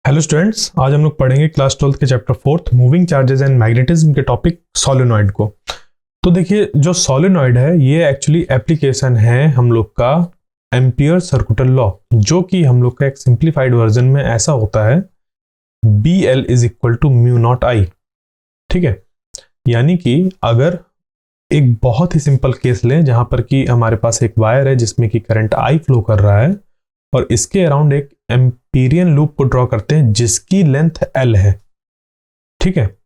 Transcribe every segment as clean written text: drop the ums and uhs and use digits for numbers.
Hello students, आज हम लोग पढ़ेंगे क्लास 12 के chapter 4 moving charges and magnetism के टॉपिक सोलेनॉइड को। तो देखिए, जो सोलेनॉइड है ये एक्चुअली एप्लीकेशन है हम लोग का एम्पियर सर्कुलर लॉ, जो कि हम लोग का एक सिंप्लीफाइड वर्जन में ऐसा होता है BL is equal to mu naught I. ठीक है, यानी कि अगर एक बहुत ही सिंपल केस लें जहां पर कि हमारे पास एक वायर है जिसमें कि करंट आई फ्लो कर रहा है और इसके अराउंड एक एम्पीरियन लूप को ड्रॉ करते हैं जिसकी लेंथ L है। ठीक है,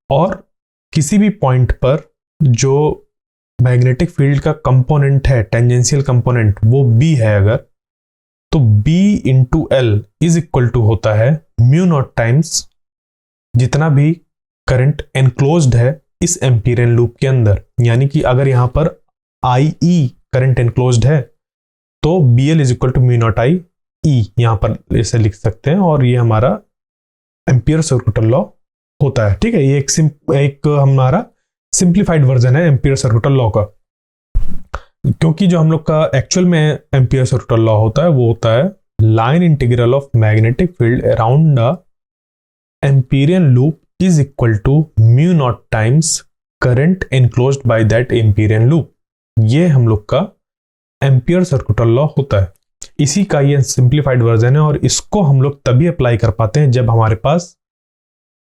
और किसी भी पॉइंट पर जो मैग्नेटिक फील्ड का कंपोनेंट है, टेंजेंशियल कंपोनेंट, वो B है अगर, तो B into L is equal to होता है म्यू नॉट टाइम्स जितना भी करंट एनक्लोज्ड है इस एम्पीरियन लूप के अंदर। यानी कि अगर यहां पर IE करंट एनक्लोज्ड है तो BL is equal to mu naught I e, यहां पर इसे लिख सकते हैं और ये हमारा एम्पियर सर्कुलर लॉ होता है। ठीक है, ये एक हमारा सिंप्लीफाइड वर्जन है एम्पियर सर्कुलर लॉ का, क्योंकि जो हम लोग का एक्चुअल में एम्पियर सर्कुलर लॉ होता है वो होता है line integral of magnetic field around the Amperian loop is equal to mu naught times current enclosed by that Amperian loop. ये हम लोग का एम्पियर सर्कुलर लॉ होता है। इसी का ये सिंप्लीफाइड वर्जन है और इसको हम लोग तभी अप्लाई कर पाते हैं जब हमारे पास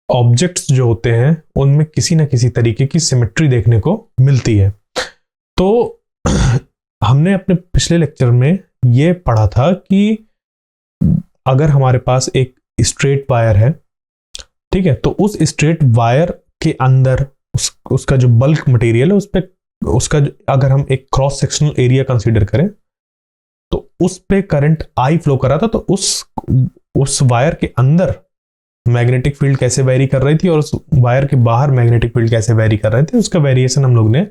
ऑब्जेक्ट्स जो होते हैं उनमें किसी ना किसी तरीके की सिमेट्री देखने को मिलती है। तो हमने अपने पिछले लेक्चर में ये पढ़ा था कि अगर हमारे पास एक स्ट्रेट वायर है, ठीक है, तो उस स्ट्रेट वायर के अंदर उसका जो बल्क मटेरियल है उस पे उसका अगर हम एक क्रॉस सेक्शनल एरिया कंसीडर करें तो उस पे करंट आई फ्लो कर रहा था, तो उस वायर के अंदर मैग्नेटिक फील्ड कैसे वेरी कर रही थी और उस वायर के बाहर मैग्नेटिक फील्ड कैसे वेरी कर रहे थे, उसका वेरिएशन हम लोग ने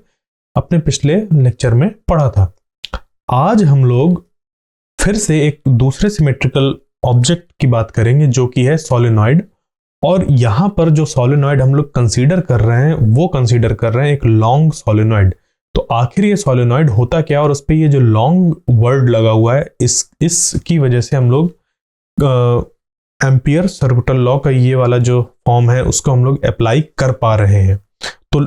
अपने पिछले लेक्चर में पढ़ा था। आज हम लोग फिर से एक दूसरे सिमेट्रिकल ऑब्जेक्ट की बात करेंगे जो कि है सोलेनॉइड। और यहां पर जो सोलेनॉइड हम लोग कंसीडर कर रहे हैं वो कंसीडर कर रहे हैं एक लॉन्ग सोलेनॉइड। तो आखिर ये सोलेनॉइड होता क्या, और उस पे ये जो लॉन्ग वर्ड लगा हुआ है इसकी वजह से हम लोग एम्पियर सर्कुलर लॉ का ये वाला जो फॉर्म है उसको हम लोग अप्लाई कर पा रहे हैं। तो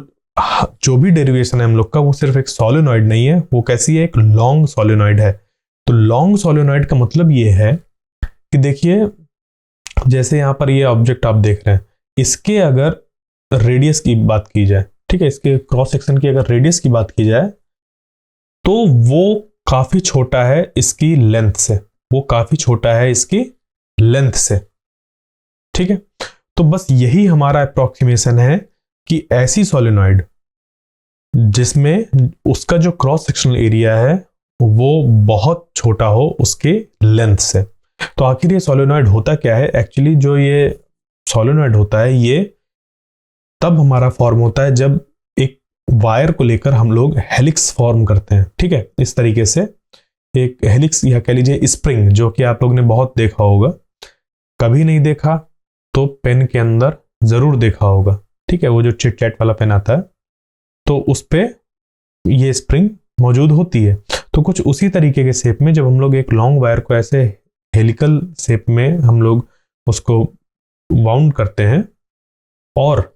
जो भी डेरिवेशन है हम लोग का वो सिर्फ एक सोलेनॉइड नहीं है, वो कैसी है, एक लॉन्ग सोलेनॉइड है। तो लॉन्ग सोलेनॉइड का मतलब ये है कि देखिए, जैसे यहां पर ये ऑब्जेक्ट आप देख रहे हैं, इसके अगर रेडियस की बात की जाए, ठीक है, इसके क्रॉस सेक्शन की अगर रेडियस की बात की जाए तो वो काफी छोटा है इसकी लेंथ से, वो काफी छोटा है इसकी लेंथ से। ठीक है, तो बस यही हमारा अप्रोक्सीमेशन है कि ऐसी सोलेनॉइड जिसमें उसका जो क्रॉस सेक्शनल एरिया है वो बहुत छोटा हो उसके लेंथ से। तो आखिर ये सोलेनॉइड होता क्या है? एक्चुअली जो ये सोलेनॉइड होता है ये तब हमारा फॉर्म होता है जब एक वायर को लेकर हम लोग हेलिक्स फॉर्म करते हैं। ठीक है, इस तरीके से एक हेलिक्स या कह लीजिए स्प्रिंग, जो कि आप लोग ने बहुत देखा होगा, कभी नहीं देखा तो पेन के अंदर जरूर देखा होगा। ठीक है, वो जो चिट चैट वाला पेन आता है तो उस पे ये स्प्रिंग मौजूद होती है। तो कुछ उसी तरीके के शेप में जब हम लोग एक लॉन्ग वायर को ऐसे हेलिकल शेप में हम लोग उसको वाउंड करते हैं और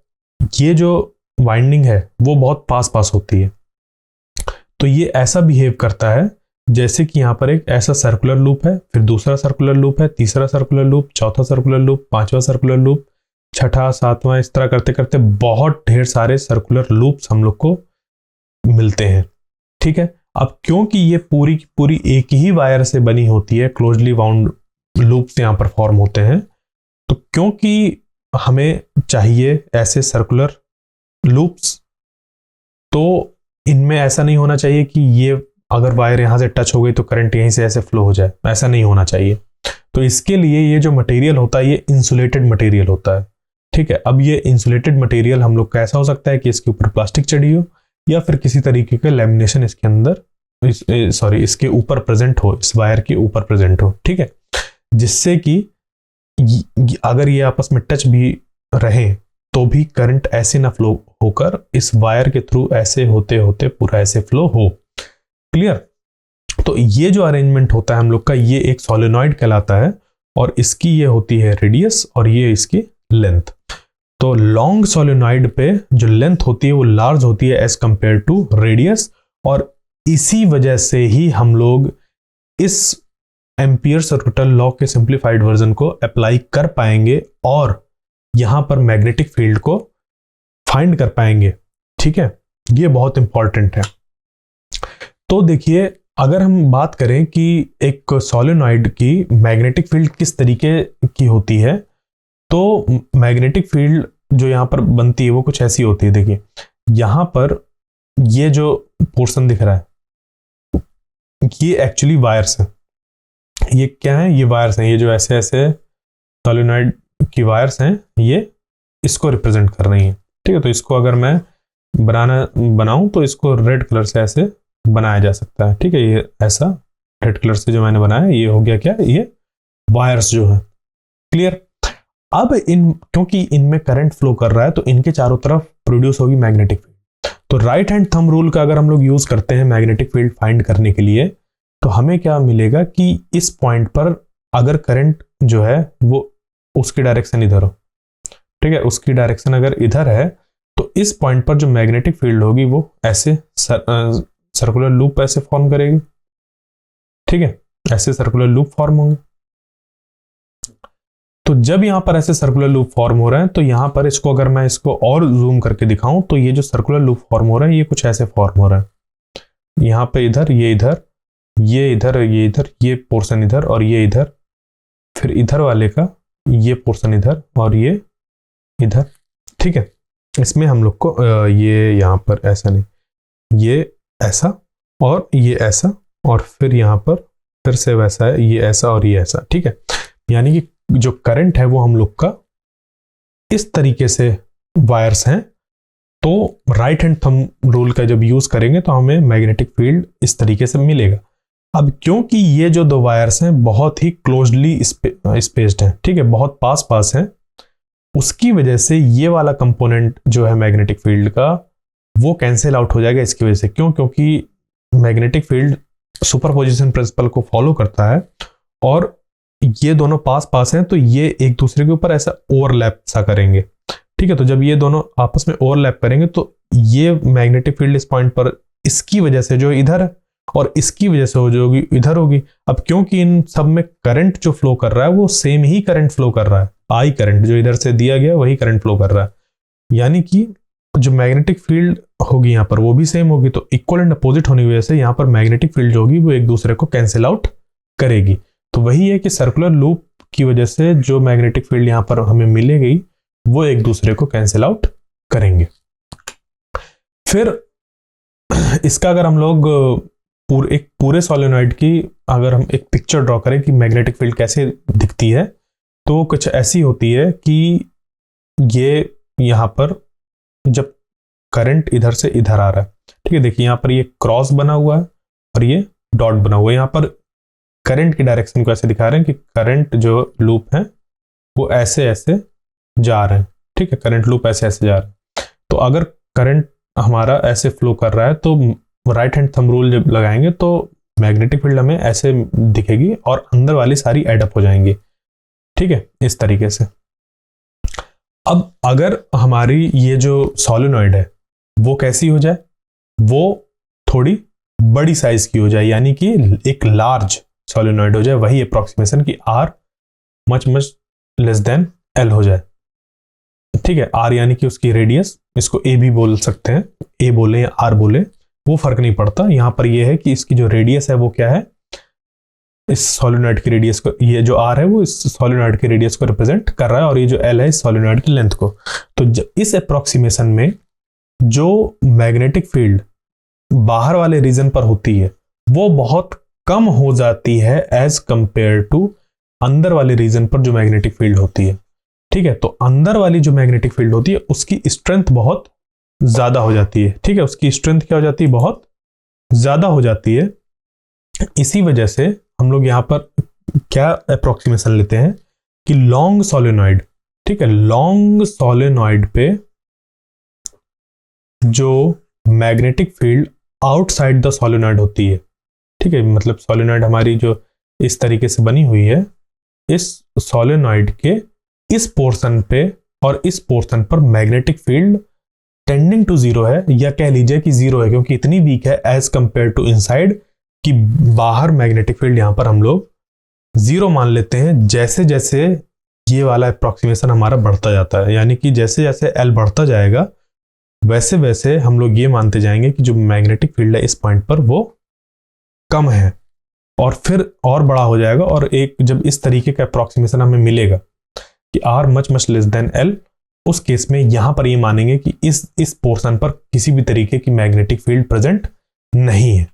ये जो वाइंडिंग है वो बहुत पास पास होती है, तो ये ऐसा बिहेव करता है जैसे कि यहाँ पर एक ऐसा सर्कुलर लूप है, फिर दूसरा सर्कुलर लूप है, तीसरा सर्कुलर लूप, चौथा सर्कुलर लूप, पांचवा सर्कुलर लूप, छठा, सातवां, इस तरह करते करते बहुत ढेर सारे सर्कुलर लूप्स हम लोग को मिलते हैं। ठीक है, अब क्योंकि ये पूरी की पूरी एक ही वायर से बनी होती है, क्लोजली वाउंड लूप्स यहाँ पर फॉर्म होते हैं, तो क्योंकि हमें चाहिए ऐसे सर्कुलर लूप्स, तो इनमें ऐसा नहीं होना चाहिए कि ये अगर वायर यहां से टच हो गई तो करंट यहीं से ऐसे फ्लो हो जाए, ऐसा नहीं होना चाहिए। तो इसके लिए ये जो मटेरियल होता है ये इंसुलेटेड मटेरियल होता है। ठीक है, अब ये इंसुलेटेड मटेरियल हम लोग का ऐसा हो सकता है कि इसके ऊपर प्लास्टिक चढ़ी हो या फिर किसी तरीके का लैमिनेशन इसके अंदर इसके ऊपर प्रेजेंट हो, इस वायर के ऊपर प्रेजेंट हो। ठीक है, जिससे कि अगर ये आपस में टच भी रहे तो भी करंट ऐसे ना फ्लो होकर इस वायर के थ्रू ऐसे होते होते पूरा ऐसे फ्लो हो। क्लियर? तो ये जो अरेंजमेंट होता है हम लोग का, ये एक सोलेनॉइड कहलाता है। और इसकी ये होती है रेडियस और ये इसकी लेंथ। तो लॉन्ग सोलेनॉइड पे जो लेंथ होती है वो लार्ज होती है एज कंपेयर टू रेडियस, और इसी वजह से ही हम लोग इस एम्पियर्स ऑर्बिटल लॉ के सिंप्लीफाइड वर्जन को अप्लाई कर पाएंगे और यहां पर मैग्नेटिक फील्ड को फाइंड कर पाएंगे। ठीक है, ये बहुत इंपॉर्टेंट है। तो देखिए, अगर हम बात करें कि एक सोलेनॉइड की मैग्नेटिक फील्ड किस तरीके की होती है, तो मैग्नेटिक फील्ड जो यहाँ पर बनती है वो कुछ ऐसी होती है। देखिए यहाँ पर ये जो पोर्शन दिख रहा है ये एक्चुअली वायर्स है। ये क्या है? ये वायर्स हैं। ये जो ऐसे ऐसे सोलेनॉइड की वायर्स हैं ये इसको रिप्रेजेंट कर रही हैं। ठीक है, तो इसको अगर मैं बनाऊं तो इसको रेड कलर से ऐसे बनाया जा सकता है। ठीक है, ये ऐसा रेड कलर से जो मैंने बनाया ये हो गया क्या? ये वायर्स जो है। क्लियर? अब क्योंकि इनमें करंट फ्लो कर रहा है तो इनके चारों तरफ प्रोड्यूस होगी मैग्नेटिक फील्ड। तो राइट हैंड थंब रूल का अगर हम लोग यूज करते हैं मैग्नेटिक फील्ड फाइंड करने के लिए, तो हमें क्या मिलेगा कि इस पॉइंट पर अगर करंट जो है वो उसकी डायरेक्शन इधर हो, ठीक है, उसकी डायरेक्शन अगर इधर है, तो इस पॉइंट पर जो मैग्नेटिक फील्ड होगी वो ऐसे सर्कुलर लूप ऐसे फॉर्म करेगी। ठीक है, ऐसे सर्कुलर लूप फॉर्म होंगे। तो जब यहां पर ऐसे सर्कुलर लूप फॉर्म हो रहे हैं तो यहां पर इसको अगर मैं इसको और जूम करके दिखाऊं तो ये जो सर्कुलर लूप फॉर्म हो रहा है ये कुछ ऐसे फॉर्म हो रहा है। यहां पे इधर, ये इधर, ये इधर, ये इधर, ये पोर्शन इधर और ये इधर, फिर इधर वाले का ये पोर्शन इधर और ये इधर। ठीक है, इसमें हम लोग को ये यहां पर ऐसा नहीं, ये ऐसा और ये ऐसा और फिर यहां पर फिर से वैसा है, ये ऐसा और ये ऐसा। ठीक है, यानी कि जो करंट है वो हम लोग का इस तरीके से वायर्स हैं। तो राइट हैंड थंब रूल का जब यूज करेंगे तो हमें मैग्नेटिक फील्ड इस तरीके से मिलेगा। अब क्योंकि ये जो दो वायर्स हैं बहुत ही क्लोजली स्पेस्ड हैं, ठीक है, बहुत पास पास हैं, उसकी वजह से ये वाला कंपोनेंट जो है मैग्नेटिक फील्ड का वो कैंसिल आउट हो जाएगा इसकी वजह से। क्यों? क्योंकि मैग्नेटिक फील्ड सुपरपोजिशन प्रिंसिपल को फॉलो करता है और ये दोनों पास पास हैं तो ये एक दूसरे के ऊपर ऐसा ओवरलैप सा करेंगे। ठीक है, तो जब ये दोनों आपस में ओवरलैप करेंगे तो ये मैग्नेटिक फील्ड इस पॉइंट पर इसकी वजह से जो इधर है और इसकी वजह से जो होगी इधर होगी। अब क्योंकि इन सब में करंट जो फ्लो कर रहा है वो सेम ही करंट फ्लो कर रहा है, आई करंट जो इधर से दिया गया वही करंट फ्लो कर रहा है, यानी कि जो मैग्नेटिक फील्ड होगी यहाँ पर वो भी सेम होगी। तो इक्वल एंड अपोजिट होने की वजह से यहाँ पर मैग्नेटिक फील्ड जो होगी वो एक दूसरे को कैंसिल आउट करेगी। तो वही है कि सर्कुलर लूप की वजह से जो मैग्नेटिक फील्ड यहाँ पर हमें मिलेगी वो एक दूसरे को कैंसिल आउट करेंगे। फिर इसका अगर हम लोग एक पूरे सोलेनॉइड की अगर हम एक पिक्चर ड्रॉ करें कि मैग्नेटिक फील्ड कैसे दिखती है, तो कुछ ऐसी होती है कि ये यहाँ पर जब करंट इधर से इधर आ रहा है, ठीक है, देखिए यहाँ पर ये क्रॉस बना हुआ है और ये डॉट बना हुआ है। यहाँ पर करंट की डायरेक्शन को ऐसे दिखा रहे हैं कि करंट जो लूप है वो ऐसे ऐसे जा रहे हैं। ठीक है, करंट लूप ऐसे ऐसे जा रहे हैं। तो अगर करंट हमारा ऐसे फ्लो कर रहा है तो राइट हैंड थंब रूल जब लगाएंगे तो मैग्नेटिक फील्ड हमें ऐसे दिखेगी और अंदर वाली सारी एड अप हो जाएंगी। ठीक है, इस तरीके से। अब अगर हमारी ये जो सोलेनॉइड है वो कैसी हो जाए, वो थोड़ी बड़ी साइज की हो जाए, यानी कि एक लार्ज सोलेनॉइड हो जाए, वही अप्रोक्सीमेशन की R much less than L हो जाए। ठीक है, आर यानी कि उसकी रेडियस, इसको ए भी बोल सकते हैं, ए बोले या आर बोले वो फर्क नहीं पड़ता। यहां पर ये है कि इसकी जो रेडियस है वो क्या है, इस सोलेनॉइड की रेडियस को, ये जो आर है वो इस सोलेनॉइड की रेडियस को रिप्रेजेंट कर रहा है और ये जो एल है इस सोलेनॉइड की लेंथ को। तो इस अप्रोक्सीमेशन में जो मैग्नेटिक फील्ड बाहर वाले रीजन पर होती है वो बहुत कम हो जाती है एज कंपेयर टू अंदर वाले रीजन पर जो मैग्नेटिक फील्ड होती है। ठीक है, तो अंदर वाली जो मैग्नेटिक फील्ड होती है उसकी स्ट्रेंथ बहुत ज्यादा हो जाती है। ठीक है, उसकी स्ट्रेंथ क्या हो जाती है, बहुत ज्यादा हो जाती है। इसी वजह से हम लोग यहां पर क्या अप्रोक्सीमेशन लेते हैं कि लॉन्ग सोलेनॉइड, ठीक है, लॉन्ग सोलेनॉइड पे जो magnetic field outside the solenoid होती है, ठीक है, मतलब सोलेनॉइड हमारी जो इस तरीके से बनी हुई है, इस सोलेनॉइड के इस पोर्शन पे और इस पोर्शन पर magnetic field tending to zero है, या कह लीजिए कि जीरो है, क्योंकि इतनी वीक है एज कंपेयर टू इनसाइड कि बाहर मैग्नेटिक फील्ड यहां पर हम लोग जीरो मान लेते हैं जैसे जैसे ये वाला अप्रोक्सीमेशन हमारा बढ़ता जाता है। यानी कि जैसे जैसे एल बढ़ता जाएगा वैसे वैसे हम लोग ये मानते जाएंगे कि जो मैग्नेटिक फील्ड है इस पॉइंट पर वो कम है, और फिर और बड़ा हो जाएगा। और एक जब इस तरीके का अप्रोक्सीमेशन हमें मिलेगा कि R much less than L, उस केस में यहां पर ये मानेंगे कि इस पोर्शन पर किसी भी तरीके की मैग्नेटिक फील्ड प्रेजेंट नहीं है।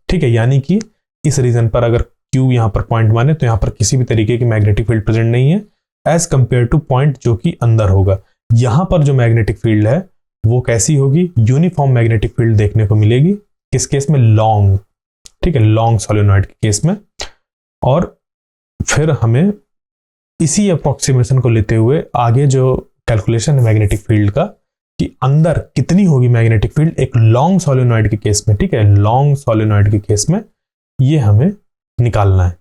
ठीक है, यानी कि इस रीजन पर अगर Q यहां पर पॉइंट माने तो यहां पर किसी भी तरीके की मैग्नेटिक फील्ड प्रेजेंट नहीं है एज कंपेयर टू पॉइंट जो कि अंदर होगा। यहां पर जो मैग्नेटिक फील्ड है वो कैसी होगी, यूनिफॉर्म मैग्नेटिक फील्ड देखने को मिलेगी। किस केस में, लॉन्ग, ठीक है, लॉन्ग सोलेनॉइड के केस में। और फिर हमें इसी अप्रोक्सीमेशन को लेते हुए आगे जो कैलकुलेशन है मैग्नेटिक फील्ड का कि अंदर कितनी होगी मैग्नेटिक फील्ड एक लॉन्ग सोलेनॉइड के केस में, ठीक है, लॉन्ग सोलेनॉइड के केस में ये हमें निकालना है।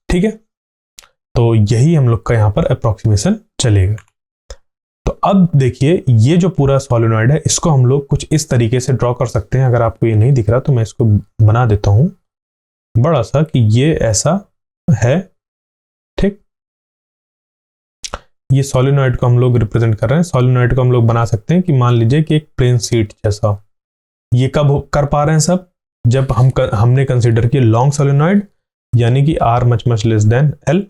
ठीक है, तो यही हम लोग का यहां पर अप्रोक्सीमेशन चलेगा। तो अब देखिए ये जो पूरा सोलेनॉइड है इसको हम लोग कुछ इस तरीके से ड्रॉ कर सकते हैं। अगर आपको ये नहीं दिख रहा तो मैं इसको बना देता हूं बड़ा सा कि ये ऐसा है। ठीक, ये सोलेनॉइड को हम लोग रिप्रेजेंट कर रहे हैं। सोलेनॉइड को हम लोग बना सकते हैं कि मान लीजिए कि एक प्लेन शीट जैसा। ये कब कर पा रहे हैं सब, जब हमने कंसीडर किया लॉन्ग सोलेनॉइड, यानी कि R much less than L,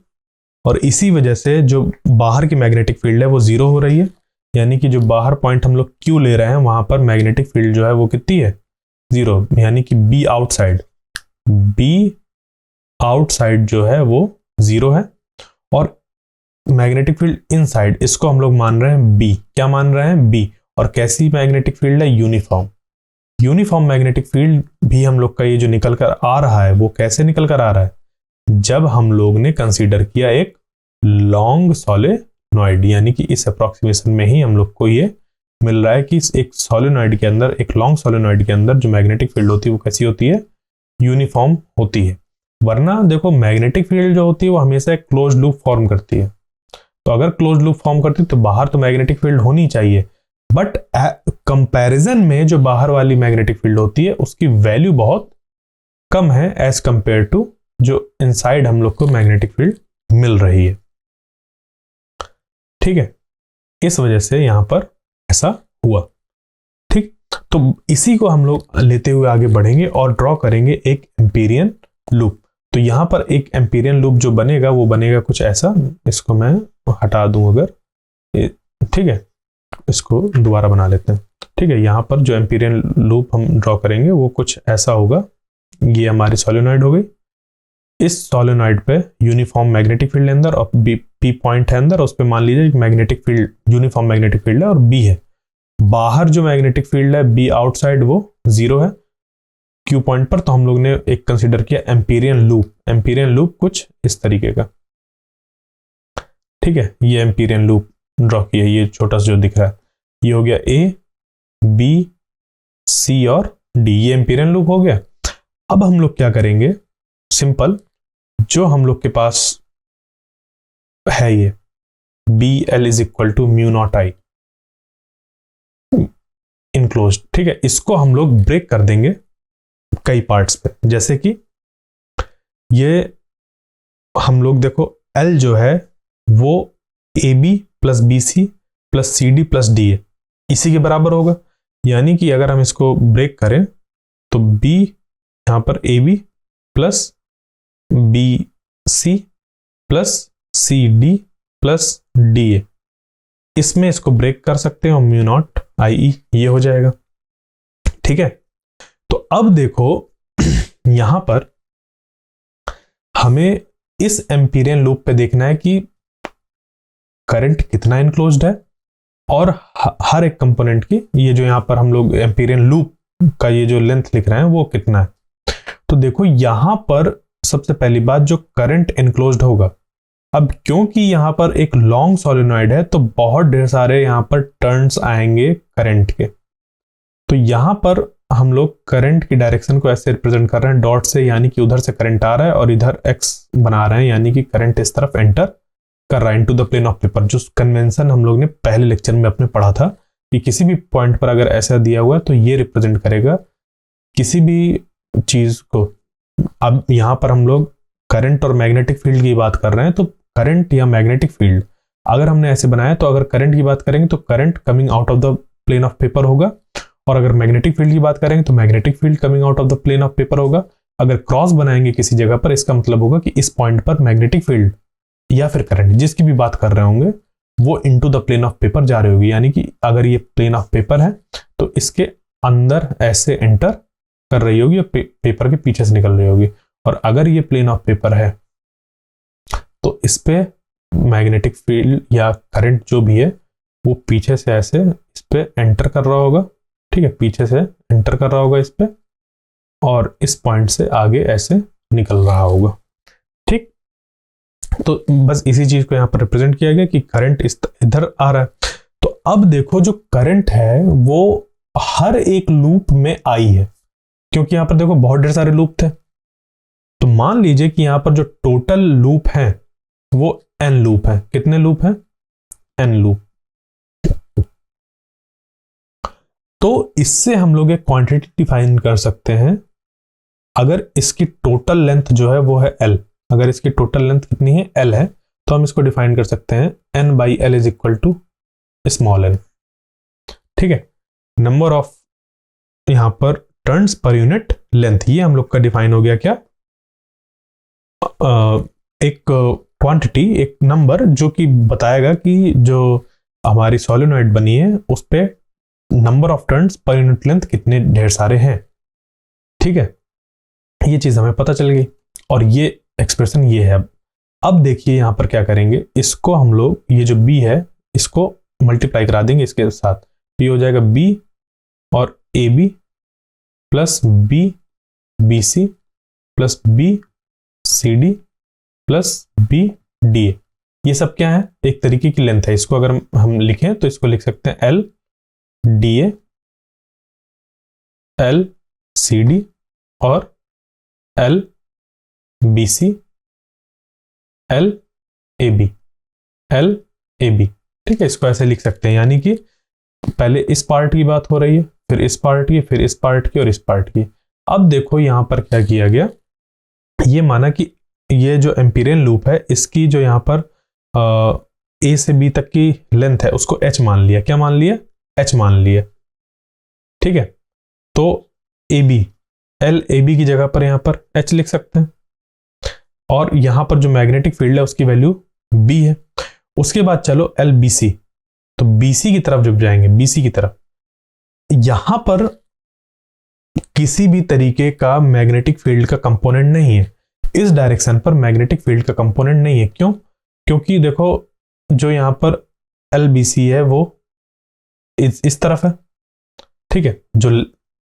और इसी वजह से जो बाहर की मैग्नेटिक फील्ड है वो जीरो हो रही है। यानी कि जो बाहर पॉइंट हम लोग क्यू ले रहे हैं वहां पर मैग्नेटिक फील्ड जो है वो कितनी है, जीरो। यानी कि बी आउटसाइड जो है वो जीरो है, और मैग्नेटिक फील्ड इनसाइड इसको हम लोग मान रहे हैं बी। क्या मान रहे हैं, बी। और कैसी मैग्नेटिक फील्ड है, यूनिफॉर्म मैग्नेटिक फील्ड भी हम लोग का ये जो निकल कर आ रहा है वो कैसे निकल कर आ रहा है, जब हम लोग ने कंसीडर किया एक लॉन्ग सोलेनॉइड। यानी कि इस अप्रोक्सीमेशन में ही हम लोग को ये मिल रहा है कि एक सोलेनॉइड के अंदर, एक लॉन्ग सोलेनॉइड के अंदर जो मैग्नेटिक फील्ड होती है वो कैसी होती है, यूनिफॉर्म होती है। वरना देखो मैग्नेटिक फील्ड जो होती है वो हमेशा एक क्लोज लूप फॉर्म करती है। तो अगर क्लोज लूप फॉर्म करती है तो बाहर तो मैग्नेटिक फील्ड होनी चाहिए, बट कंपैरिजन में जो बाहर वाली मैग्नेटिक फील्ड होती है उसकी वैल्यू बहुत कम है एज कंपेयर टू जो इनसाइड हम लोग को मैग्नेटिक फील्ड मिल रही है। ठीक है, इस वजह से यहां पर ऐसा हुआ। ठीक, तो इसी को हम लोग लेते हुए आगे बढ़ेंगे और ड्रॉ करेंगे एक एम्पीरियन लूप। तो यहां पर एक एम्पीरियन लूप जो बनेगा वो बनेगा कुछ ऐसा। इसको मैं हटा दूं अगर, ठीक है, इसको दोबारा बना लेते हैं। ठीक है, यहां पर जो एम्पीरियन लूप हम ड्रॉ करेंगे वो कुछ ऐसा होगा। ये हमारी सोलेनॉइड हो गई। इस सोलेनॉइड पे यूनिफॉर्म मैग्नेटिक फील्ड है अंदर और पी पॉइंट है अंदर, उस पे मान लीजिए magnetic field, uniform magnetic field है और बी है। बाहर जो मैग्नेटिक फील्ड है बी आउटसाइड वो जीरो है क्यू पॉइंट पर। तो हम लोग ने एक कंसीडर किया एम्पीरियन लूप कुछ इस तरीके का। ठीक है, ये एम्पीरियन लूप ड्रॉ किया, ये छोटा सा जो दिख रहा है ये हो गया ए बी सी और डी, ये एम्पीरियन लूप हो गया। अब हम लोग क्या करेंगे, सिंपल, जो हम लोग के पास है ये B L is equal to mu naught I enclose. ठीक है, इसको हम लोग ब्रेक कर देंगे कई पार्ट्स पे। जैसे कि ये हम लोग देखो एल जो है वो A B plus B C plus C D plus D A इसी के बराबर होगा। यानी कि अगर हम इसको ब्रेक करें तो बी यहां पर A B plus B C plus C D plus D A, इसमें इसको ब्रेक कर सकते हैं और म्यू नॉट आई ई ये हो जाएगा। ठीक है, तो अब देखो यहां पर हमें इस एम्पीरियन लूप पे देखना है कि करंट कितना इनक्लोज्ड है और हर एक कंपोनेंट की, ये जो यहां पर हम लोग एम्पीरियन लूप का ये जो लेंथ लिख रहे हैं वो कितना है। तो देखो यहां पर सबसे पहली बात जो करंट इनक्लोज्ड होगा, अब क्योंकि यहां पर एक लॉन्ग सोलेनॉइड है तो बहुत ढेर सारे यहां पर टर्न्स आएंगे करंट के। तो यहां पर हम लोग करंट की डायरेक्शन को ऐसे रिप्रेजेंट कर रहे हैं डॉट से, यानी कि उधर से करंट आ रहा है और इधर एक्स बना रहे हैं, यानी कि करंट इस तरफ एंटर कर रहा है into the plane of paper. जो कन्वेंशन हम लोग ने पहले लेक्चर में अपने पढ़ा था कि किसी भी पॉइंट पर अगर ऐसा दिया हुआ है तो ये रिप्रेजेंट करेगा किसी भी चीज को। अब यहां पर हम लोग करंट और मैग्नेटिक फील्ड की बात कर रहे हैं, तो करंट या मैग्नेटिक फील्ड अगर हमने ऐसे बनाया तो अगर करंट की बात करेंगे तो current coming out of the plane of paper होगा, और अगर मैग्नेटिक फील्ड की बात करेंगे तो magnetic field coming out of the plane of paper होगा। अगर क्रॉस बनाएंगे किसी जगह पर, इसका मतलब होगा कि इस पॉइंट पर मैग्नेटिक फील्ड या फिर करंट जिसकी भी बात कर रहे होंगे वो into the plane of paper जा रही होगी, यानी कि अगर ये प्लेन ऑफ पेपर है तो इसके अंदर ऐसे एंटर कर रही होगी और पेपर के पीछे से निकल रही होगी। और अगर ये प्लेन ऑफ पेपर है तो इस पे मैग्नेटिक फील्ड या करंट जो भी है वो पीछे से ऐसे इस पे एंटर कर रहा होगा, ठीक है, पीछे से एंटर कर रहा होगा इस पे, और इस पॉइंट से आगे ऐसे निकल रहा होगा, ठीक। तो बस इसी चीज को यहाँ पर रिप्रेजेंट किया गया कि करंट इस इधर आ रहा है। तो अब देखो जो करंट है वो हर एक लूप में आई है, क्योंकि यहां पर देखो बहुत ढेर सारे लूप थे। तो मान लीजिए कि यहां पर जो टोटल लूप है वो n लूप है। कितने लूप है? n loop. तो इससे हम लोग एक क्वांटिटी डिफाइन कर सकते हैं। अगर इसकी टोटल लेंथ जो है वो है l, अगर इसकी टोटल लेंथ कितनी है l है, तो हम इसको डिफाइन कर सकते हैं n by L is equal to small n, ठीक है। नंबर ऑफ यहां पर टर्न्स पर यूनिट लेंथ, ये हम लोग का डिफाइन हो गया क्या, एक क्वांटिटी, एक नंबर जो कि बताएगा कि जो हमारी सोलेनॉइड बनी है उस पे number of turns per unit length कितने ढेर सारे हैं, ठीक है। ये चीज हमें पता चल गई और ये एक्सप्रेशन ये है। अब देखिए यहां पर क्या करेंगे, इसको हम लोग ये जो b है इसको मल्टीप्लाई करा देंगे इसके साथ, ये हो जाएगा b और ab plus b bc plus b cd plus b da। ये सब क्या है, एक तरीके की लेंथ है। इसको अगर हम लिखें तो इसको लिख सकते हैं l da l cd और l bc l ab l ab, ठीक है। इसको ऐसे लिख सकते हैं, यानी कि पहले इस पार्ट की बात हो रही है, फिर इस पार्ट की, फिर इस पार्ट की और इस पार्ट की। अब देखो यहां पर क्या किया गया, ये माना कि ये जो एम्पीरियन लूप है इसकी जो यहां पर ए से बी तक की लेंथ है उसको h मान लिया। क्या मान लिया? h मान लिया, ठीक है। तो A B, L A B की जगह पर यहां पर h लिख सकते हैं, और यहां पर जो मैग्नेटिक फील्ड है उसकी वैल्यू b है। उसके बाद चलो एल बी सी, तो BC की तरफ जब जाएंगे, BC की तरफ, यहां पर किसी भी तरीके का मैग्नेटिक फील्ड का कंपोनेंट नहीं है। इस डायरेक्शन पर मैग्नेटिक फील्ड का कंपोनेंट नहीं है। क्यों? क्योंकि देखो जो यहां पर LBC है वो इस तरफ है, ठीक है। जो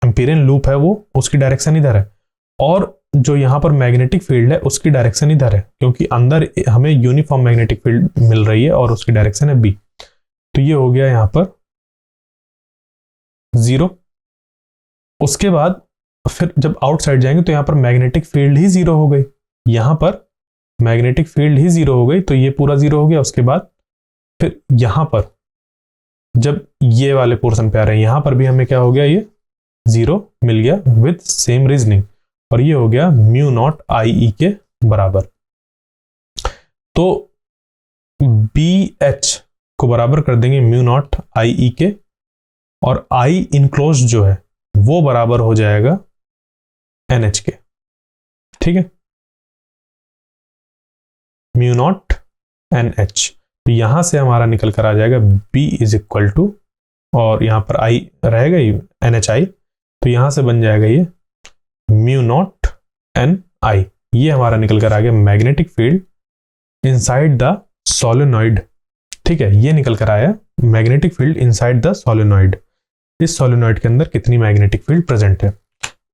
एम्पीरियन लूप है वो उसकी डायरेक्शन इधर है, और जो यहां पर मैग्नेटिक फील्ड है उसकी डायरेक्शन इधर है, क्योंकि अंदर हमें यूनिफॉर्म मैग्नेटिक फील्ड मिल रही है और उसकी डायरेक्शन है B। तो ये हो गया यहां पर 0। उसके बाद फिर जब आउटसाइड जाएंगे तो यहां पर मैग्नेटिक फील्ड ही 0 हो गई, यहां पर मैग्नेटिक फील्ड ही 0 हो गई, तो ये पूरा 0 हो गया। उसके बाद फिर यहां पर जब ये वाले पोर्शन पे आ रहे हैं, यहां पर भी हमें क्या हो गया, ये 0 मिल गया विद सेम रीजनिंग, और ये हो गया म्यू नॉट आई ई के बराबर। तो BH को बराबर कर देंगे म्यू नॉट आई ई के, और आई इनक्लोज जो है वो बराबर हो जाएगा NH के, ठीक है, म्यू नॉट NH। तो यहां से हमारा निकल कर आ जाएगा B इज इक्वल टू, और यहां पर I रहेगा ही NHI, तो यहां से बन जाएगा ये म्यू नॉट NI। ये हमारा निकल कर आ गया magnetic field inside the solenoid, ठीक है। ये निकल कर आया magnetic field inside the solenoid. इस सोलेनॉइड के अंदर कितनी मैग्नेटिक फील्ड प्रेजेंट है,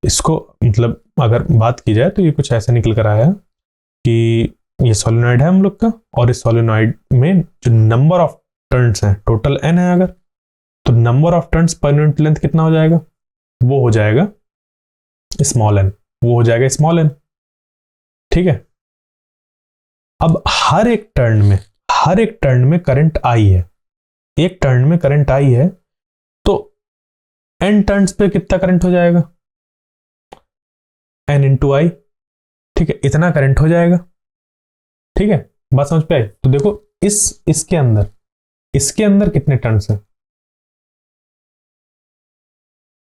इसको मतलब अगर बात की जाए तो ये कुछ ऐसे निकल कर आया कि ये सोलेनॉइड है हम लोग का, और इस सोलेनॉइड में जो नंबर ऑफ टर्न्स हैं टोटल n है, अगर तो number of turns per unit length कितना हो जाएगा, वो हो जाएगा स्मॉल एन, वो हो जाएगा स्मॉल एन। ठीक है, अब हर एक टर्न में करंट आई है, एक टर्न में करंट आई है, तो एन टर्न्स पे कितना करंट हो जाएगा, एन इंटू आई। ठीक है, इतना करंट हो जाएगा। ठीक है, बात समझ पे आई? तो देखो इसके अंदर कितने टर्न्स हैं,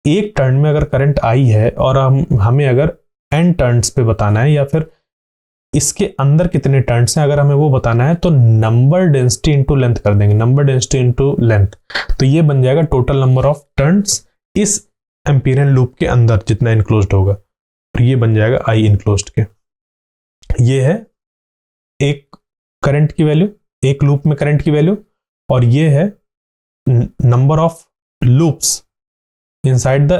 एक टर्न में अगर करंट आई है और हमें अगर एन टर्न्स पे बताना है, या फिर इसके अंदर कितने टर्न्स हैं अगर हमें वो बताना है, तो नंबर डेंसिटी इंटू लेंथ कर देंगे, नंबर डेंसिटी इंटू लेंथ। तो ये बन जाएगा टोटल नंबर ऑफ टर्न्स इस एम्पीरियन लूप के अंदर जितना इनक्लोज्ड होगा, तो ये बन जाएगा आई इनक्लोज्ड के। ये है एक करंट की वैल्यू, एक लूप में करंट की वैल्यू, और ये है number of loops inside the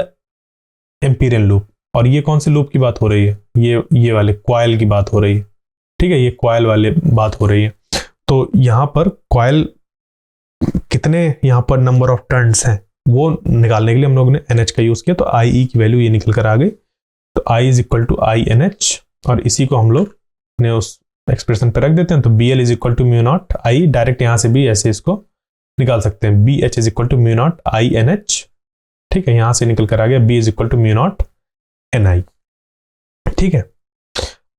Amperian loop. और ये कौन से लूप की बात हो रही है, ये वाले क्वाइल की बात हो रही है। ठीक है, ये क्वाइल वाले बात हो रही है। तो यहां पर क्वाइल कितने, यहां पर नंबर ऑफ टर्न्स हैं वो निकालने के लिए हम लोग ने NH का यूज किया, तो IE की वैल्यू ये निकल कर आ गई। तो I is equal to I NH, और इसी को हम लोग ने उस एक्सप्रेशन पे रख देते हैं। तो BL is equal to mu naught I, direct यहां से भी ऐसे इसको निकाल सकते हैं, BH is equal to mu naught I NH। ठीक है, यहां से निकल कर आ गया B is equal to mu naught NI। ठीक है,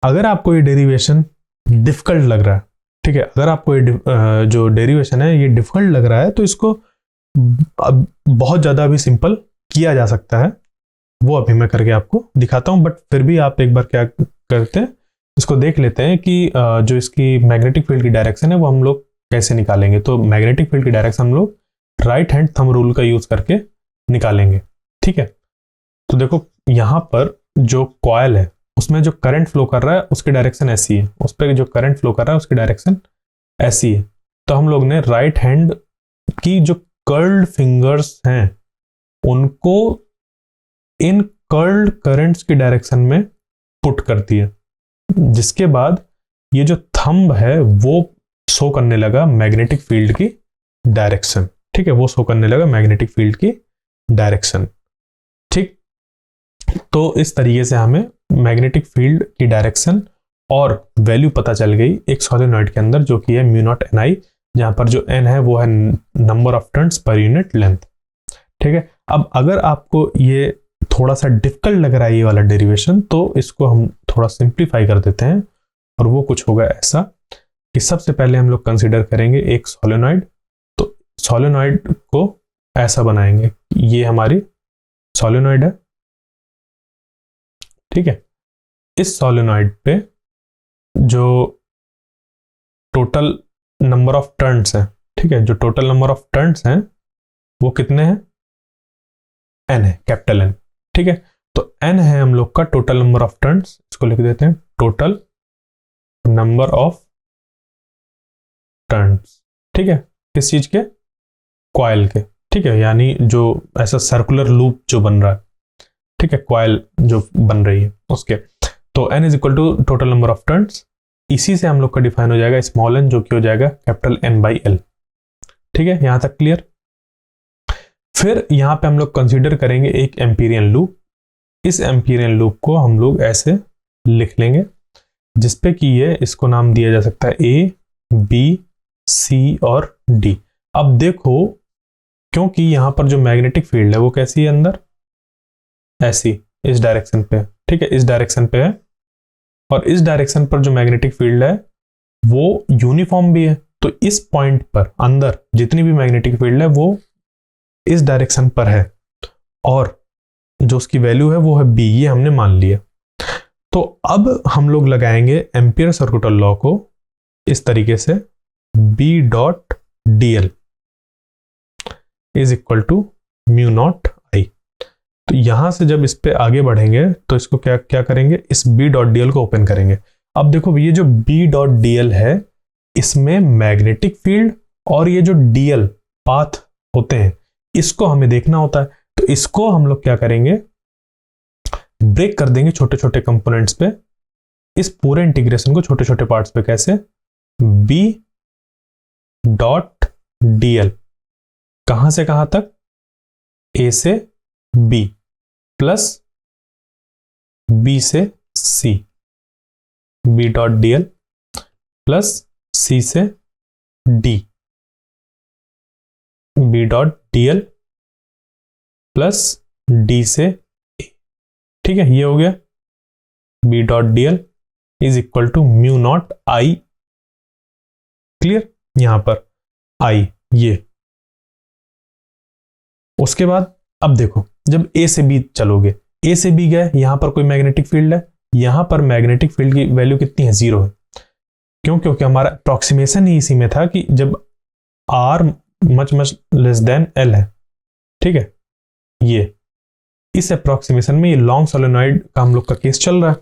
अगर आपको ये डेरिवेशन डिफिकल्ट लग रहा है, ठीक है, अगर आपको ये जो डेरिवेशन है ये डिफिकल्ट लग रहा है, तो इसको बहुत ज्यादा अभी सिंपल किया जा सकता है, वो अभी मैं करके आपको दिखाता हूं। बट फिर भी आप एक बार क्या करते हैं, इसको देख लेते हैं कि जो इसकी मैग्नेटिक फील्ड की डायरेक्शन है वो हम लोग कैसे निकालेंगे। तो मैग्नेटिक फील्ड की डायरेक्शन हम लोग राइट हैंड थंब रूल का यूज करके निकालेंगे। ठीक है, तो देखो यहां पर जो कॉइल है उसमें जो करंट फ्लो कर रहा है उसकी डायरेक्शन ऐसी है, उस पर जो करंट फ्लो कर रहा है उसकी डायरेक्शन ऐसी है। तो हम लोग ने राइट हैंड की जो कर्ल्ड फिंगर्स हैं उनको इन कर्ल्ड करंट्स की डायरेक्शन में पुट कर दिया, जिसके बाद ये जो थंब है वो शो करने लगा मैग्नेटिक फील्ड की डायरेक्शन। ठीक है, वो शो करने लगा मैग्नेटिक फील्ड की डायरेक्शन। ठीक, तो इस तरीके से हमें मैग्नेटिक फील्ड की डायरेक्शन और वैल्यू पता चल गई एक सोलेनॉइड के अंदर, जो कि है म्यू नॉट NI, जहां पर जो N है वो है number of turns per unit length. ठीक है, अब अगर आपको ये थोड़ा सा डिफिकल्ट लग रहा है ये वाला डेरिवेशन, तो इसको हम थोड़ा सिंप्लीफाई कर देते हैं, और वो कुछ होगा ऐसा कि सबसे पहले हम लोग कंसिडर करेंगे एक सोलेनॉइड। तो सोलेनॉइड को ऐसा बनाएंगे, ये हमारी सोलेनॉइड है। ठीक है, इस सोलेनॉइड पे जो टोटल नंबर ऑफ टर्न्स है, ठीक है, जो टोटल नंबर ऑफ टर्न्स हैं वो कितने हैं, N है, कैपिटल N। ठीक है, तो N है हम लोग का टोटल नंबर ऑफ टर्न्स, इसको लिख देते हैं टोटल नंबर ऑफ टर्न्स। ठीक है, किस चीज के, कॉइल के। ठीक है, यानी जो ऐसा सर्कुलर लूप जो बन रहा है, ठीक है, कॉइल जो बन रही है उसके। तो N is equal to total number of turns, इसी से हम लोग का डिफाइन हो जाएगा स्मॉल n, जो कि हो जाएगा कैपिटल N बाई L। ठीक है, यहां तक क्लियर। फिर यहां पे हम लोग कंसीडर करेंगे एक एम्पीरियन लूप। इस एम्पीरियन लूप को हम लोग ऐसे लिख लेंगे, जिसपे कि ये इसको नाम दिया जा सकता है A, B, C और D। अब देखो, क्योंकि यहां पर जो मैग्नेटिक फील्ड है वो कैसी है, अंदर ऐसी, इस डायरेक्शन पे। ठीक है, इस डायरेक्शन पे है, और इस डायरेक्शन पर जो मैग्नेटिक फील्ड है वो यूनिफॉर्म भी है। तो इस पॉइंट पर अंदर जितनी भी मैग्नेटिक फील्ड है वो इस डायरेक्शन पर है, और जो उसकी वैल्यू है वो है B, ये हमने मान लिया। तो अब हम लोग लगाएंगे एम्पियर सर्कुलर लॉ को इस तरीके से, B dot DL is equal to mu naught I। तो यहां से जब इस पे आगे बढ़ेंगे तो इसको क्या क्या करेंगे, इस B डॉट DL को ओपन करेंगे। अब देखो ये जो B डॉट DL है, इसमें मैग्नेटिक फील्ड और ये जो DL पाथ होते हैं, इसको हमें देखना होता है। तो इसको हम लोग क्या करेंगे, ब्रेक कर देंगे छोटे छोटे कंपोनेंट्स पे, इस पूरे इंटीग्रेशन को छोटे छोटे पार्ट्स पे। कैसे, B डॉट DL कहां से कहां तक, A से B, प्लस बी से C, B dot D L plus C से D, B dot D L plus D से ए। ठीक है, ये हो गया B dot D L is equal to mu naught I. Clear, यहां पर आई ये। उसके बाद अब देखो, जब ए से बी चलोगे, ए से बी गए, यहां पर कोई मैग्नेटिक फील्ड है, यहां पर मैग्नेटिक फील्ड की वैल्यू कितनी है, 0 है। क्यों? क्योंकि हमारा अप्रोक्सीमेशन ही इसी में था कि जब R much less than L है। ठीक है, ये इस अप्रोक्सीमेशन में ये लॉन्ग सोलेनॉइड का हम लोग का केस चल रहा है।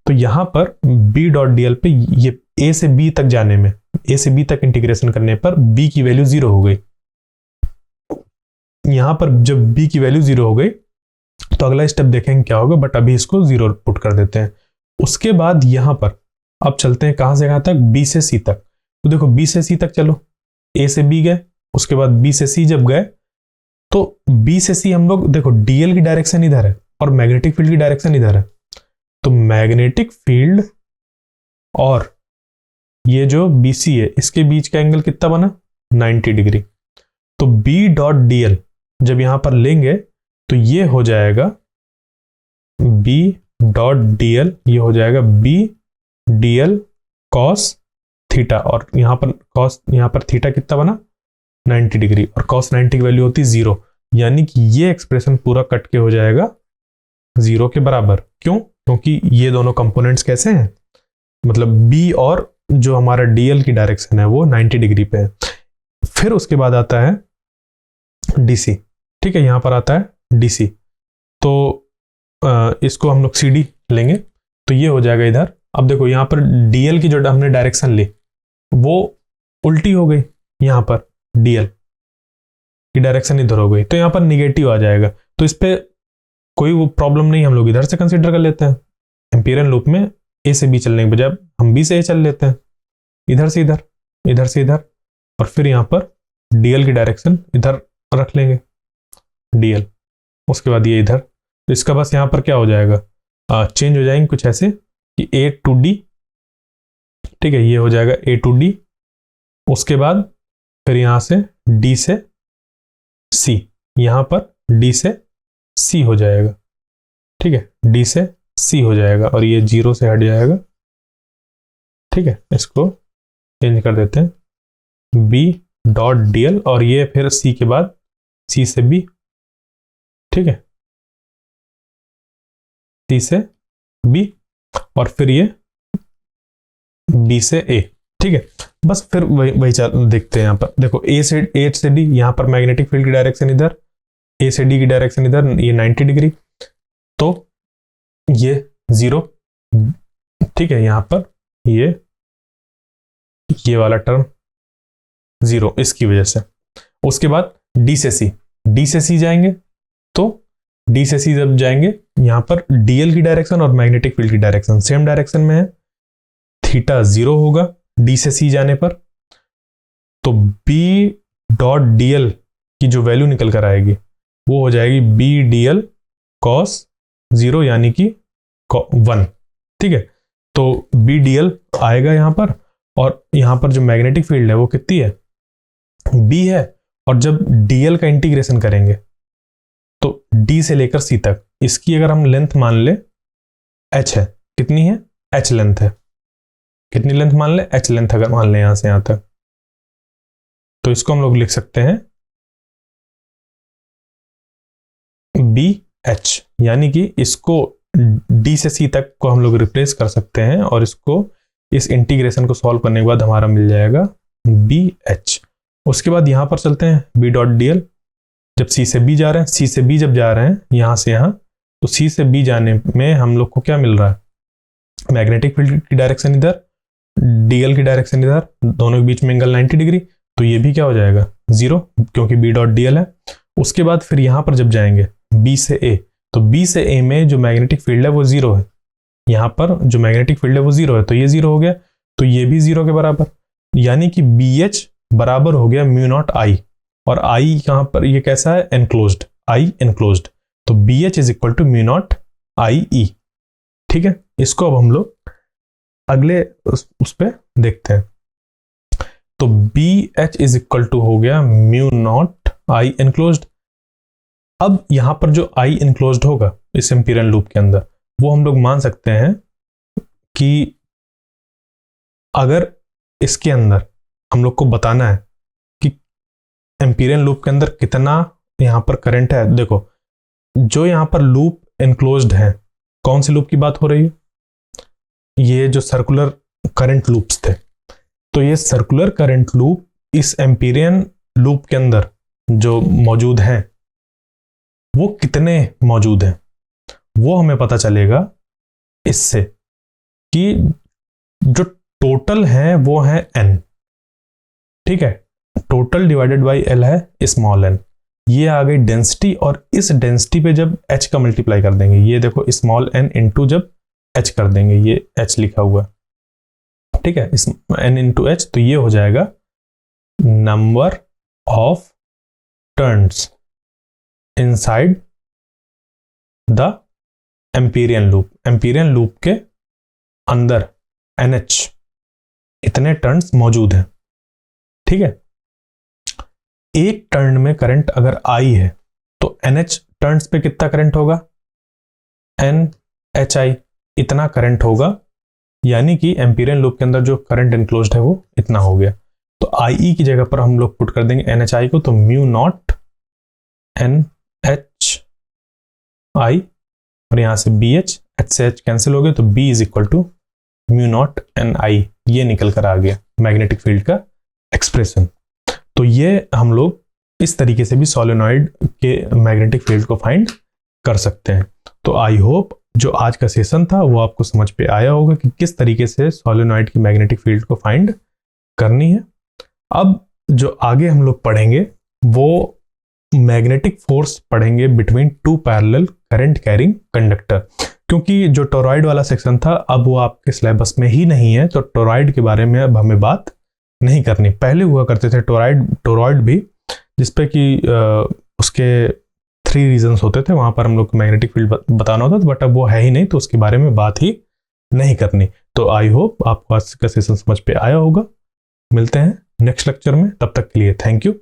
तो यहां पर बी डॉट डी एल पे ये ए से बी तक जाने में, ए से बी तक इंटीग्रेशन करने पर बी की वैल्यू 0 हो गई। यहां पर जब बी की वैल्यू 0 हो गई तो अगला स्टेप देखेंगे क्या होगा, बट अभी इसको 0 पुट कर देते हैं। उसके बाद यहां पर अब चलते हैं कहां से कहां तक, बी से सी तक। तो देखो बी से सी तक चलो, ए से बी गए, उसके बाद बी से सी जब गए तो बी से सी हम लोग देखो, डीएल की डायरेक्शन इधर है और मैग्नेटिक फील्ड की डायरेक्शन इधर है। तो मैग्नेटिक फील्ड और ये जो बीसी है इसके बीच का एंगल कितना बना, 90 डिग्री। तो बी डॉट डीएल जब यहां पर लेंगे तो ये हो जाएगा बी डॉट डीएल, ये हो जाएगा बी डीएल कॉस थीटा, और यहां पर थीटा कितना बना, 90 डिग्री, और कॉस 90 की वैल्यू होती 0। यानी कि ये एक्सप्रेशन पूरा कट के हो जाएगा 0 के बराबर। क्यों? क्योंकि ये दोनों कंपोनेंट्स कैसे हैं, मतलब बी और जो हमारा डीएल की डायरेक्शन है वो 90 डिग्री पे है। फिर उसके बाद आता है डीसी। ठीक है, यहां पर आता है डीसी। तो इसको हम लोग सीडी लेंगे तो ये हो जाएगा इधर। अब देखो यहां पर डीएल की जो हमने डायरेक्शन ली वो उल्टी हो गई, यहां पर डीएल की डायरेक्शन इधर हो गई, तो यहां पर निगेटिव आ जाएगा। तो इस पे कोई वो प्रॉब्लम नहीं, हम लोग इधर से कंसीडर कर लेते हैं। एम्पिरियन लूप में ए से बी चलने के बजाय हम बी से ए चल लेते हैं, इधर से इधर, इधर से इधर, और फिर यहां पर डीएल की डायरेक्शन इधर रख लेंगे, डीएल, उसके बाद ये इधर। तो इसका बस यहां पर क्या हो जाएगा, चेंज हो जाएंगे कुछ ऐसे कि ए टू डी। ठीक है, ये हो जाएगा ए टू डी। उसके बाद फिर यहां से डी से सी, यहां पर डी से सी हो जाएगा। ठीक है, डी से सी हो जाएगा और ये 0 से हट जाएगा। ठीक है, इसको चेंज कर देते हैं, बी डॉट डीएल, और ये फिर सी के बाद सी से बी। ठीक है, सी से बी, और फिर ये बी से ए। ठीक है, बस फिर वही देखते हैं। यहां पर देखो ए से डी, यहां पर मैग्नेटिक फील्ड की डायरेक्शन इधर, ए से डी की डायरेक्शन इधर, ये 90 डिग्री, तो ये 0। ठीक है, यहां पर ये वाला टर्म 0 इसकी वजह से। उसके बाद डी से सी जाएंगे, तो डी से सी जब जाएंगे यहां पर डीएल की डायरेक्शन और मैग्नेटिक फील्ड की डायरेक्शन सेम डायरेक्शन में है, थीटा 0 होगा डी से सी जाने पर। तो बी डॉट डीएल की जो वैल्यू निकल कर आएगी वो हो जाएगी बी डीएल कॉस 0, यानी कि 1। ठीक है, तो बी डीएल आएगा यहां पर, और यहां पर जो मैग्नेटिक फील्ड है वो कितनी है, बी है। और जब डीएल का इंटीग्रेशन करेंगे तो डी से लेकर सी तक, इसकी अगर हम लेंथ मान ले एच है, कितनी है, एच लेंथ है, कितनी लेंथ मान ले, एच लेंथ अगर मान ले यहां से यहां तक, तो इसको हम लोग लिख सकते हैं बी एच, यानी कि इसको डी से सी तक को हम लोग रिप्लेस कर सकते हैं, और इसको इस इंटीग्रेशन को सॉल्व करने के बाद हमारा मिल जाएगा बी एच। उसके बाद यहां पर चलते हैं बी डॉट डीएल, जब सी से बी जा रहे हैं, सी से बी जब जा रहे हैं यहां से यहां, तो सी से बी जाने में हम लोग को क्या मिल रहा है, मैग्नेटिक फील्ड की डायरेक्शन इधर, डीएल की डायरेक्शन इधर, दोनों के बीच में एंगल 90 डिग्री, तो ये भी क्या हो जाएगा 0, क्योंकि बी डॉट डीएल है। उसके बाद फिर यहां पर जब जाएंगे बी से ए, तो बी से ए में जो मैग्नेटिक फील्ड है वो 0 है, यहां पर जो मैग्नेटिक फील्ड है वो 0 है, तो ये 0 हो गया, तो ये भी 0 के बराबर, यानी कि बी एच बराबर हो गया म्यू नॉट आई। और आई यहां पर ये कैसा है, एनक्लोज्ड, आई एनक्लोज्ड, तो तो B H is equal to mu naught I e. ठीक है, इसको अब हम लोग अगले उस पे देखते हैं। तो B H is equal to हो गया म्यू नॉट आई एनक्लोज्ड। अब यहां पर जो आई एनक्लोज्ड होगा इस एम्पीरियन लूप के अंदर, वो हम लोग मान सकते हैं कि अगर इसके अंदर हम लोग को बताना है कि एम्पीरियन लूप के अंदर कितना यहां पर करंट है। देखो, जो यहां पर लूप एनक्लोज्ड है, कौन सी लूप की बात हो रही है? ये जो सर्कुलर करंट लूप्स थे। तो ये सर्कुलर करंट लूप इस एम्पीरियन लूप के अंदर जो मौजूद हैं, वो कितने मौजूद हैं, वो हमें पता चलेगा इससे कि जो टोटल है वो है n। ठीक है, टोटल डिवाइडेड बाय l है स्मॉल n। ये आ गई डेंसिटी, और इस डेंसिटी पे जब h का मल्टीप्लाई कर देंगे, ये देखो स्मॉल n इंटू जब h कर देंगे, ये h लिखा हुआ, ठीक है, इस n इंटू h, तो ये हो जाएगा number of turns inside the Amperian loop. Amperian loop के अंदर NH इतने टर्न्स मौजूद हैं। ठीक है, एक टर्न में करंट अगर I है तो NH टर्न्स पे कितना करंट होगा? NHI इतना करंट होगा, यानी कि एम्पीरियन लूप के अंदर जो करंट एनक्लोज्ड है वो इतना हो गया। तो IE की जगह पर हम लोग पुट कर देंगे NHI को, तो म्यू नॉट NHI, और यहां से BH, H से H कैंसिल हो गए, तो B is equal to mu naught NI। ये निकल कर आ गया मैग्नेटिक फील्ड का एक्सप्रेशन। तो ये हम लोग इस तरीके से भी सोलेनॉइड के मैग्नेटिक फील्ड को फाइंड कर सकते हैं। तो आई होप जो आज का सेशन था वो आपको समझ पे आया होगा कि किस तरीके से सोलेनॉइड की मैग्नेटिक फील्ड को फाइंड करनी है। अब जो आगे हम लोग पढ़ेंगे वो मैग्नेटिक फोर्स पढ़ेंगे between two parallel current carrying conductor, क्योंकि जो टोरॉइड वाला सेक्शन था अब वो आपके सिलेबस में ही नहीं है, तो टोरॉइड के बारे में अब हमें बात नहीं करनी। पहले हुआ करते थे टोरॉइड भी, जिसपे कि उसके 3 रीजंस होते थे, वहां पर हम लोग मैग्नेटिक फील्ड बताना होता था, बट अब वो है ही नहीं, तो उसके बारे में बात ही नहीं करनी। तो आई होप आपको आज का सेशन समझ पे आया होगा। मिलते हैं नेक्स्ट लेक्चर में, तब तक के लिए थैंक यू।